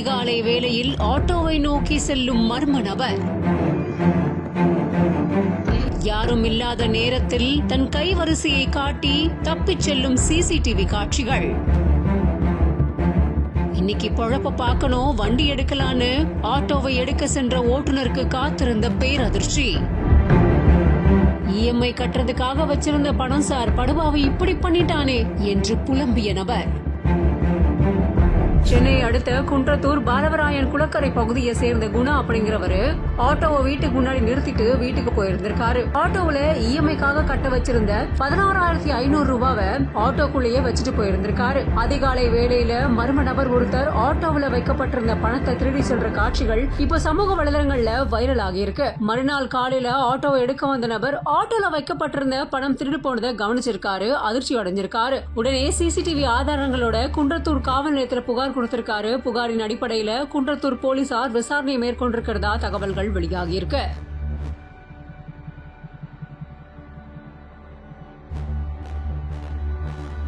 அதிகாலை வேளையில் ஆட்டோவை நோக்கி செல்லும் மர்ம நபர். யாரும் இல்லாத நேரத்தில் தன் கைவரிசையை காட்டி தப்பிச் செல்லும் சிசிடிவி காட்சிகள். இன்னைக்கு பொழப்ப பார்க்கணும், வண்டி எடுக்கலான்னு ஆட்டோவை எடுக்க சென்ற ஓட்டுநருக்கு காத்திருந்த பேரதிர்ச்சி. இஎம்ஐ கட்டுறதுக்காக வச்சிருந்த பணம் சார், படுபாவை இப்படி பண்ணிட்டானே என்று புலம்பிய நபர். சென்னை அடுத்த குன்றத்தூர் பாலவராயன் குளக்கரை பகுதியை சேர்ந்த குணா அப்படிங்கிறவரு ஆட்டோவை வீட்டுக்கு முன்னாடி நிறுத்திட்டு வீட்டுக்கு போயிருந்திருக்காரு. ஆட்டோவுல இஎம்ஐக்காக கட்ட வச்சிருந்த 16,500 ரூபாவை ஆட்டோக்குள்ளேயே வச்சுட்டு போயிருந்திருக்காரு. அதிகாலை வேளையில மர்ம நபர் ஒருத்தர் ஆட்டோவுல வைக்கப்பட்டிருந்த பணத்தை திருடி செல்ற காட்சிகள் இப்ப சமூக வலைதளங்கள்ல வைரல் ஆகி இருக்கு. மறுநாள் காலையில ஆட்டோவை எடுக்க வந்த நபர் ஆட்டோல வைக்கப்பட்டிருந்த பணம் திருடு போனதை கவனிச்சிருக்காரு, அதிர்ச்சி அடைஞ்சிருக்காரு. உடனே சிசிடிவி ஆதாரங்களோட குன்றத்தூர் காவல் நிலையத்துல புகார் கொடுத்திருக்காரு. புகாரின் அடிப்படையில குன்றத்தூர் போலீசார் விசாரணை மேற்கொண்டிருக்கிறதா தகவல்கள் வெளியாகி இருக்கு.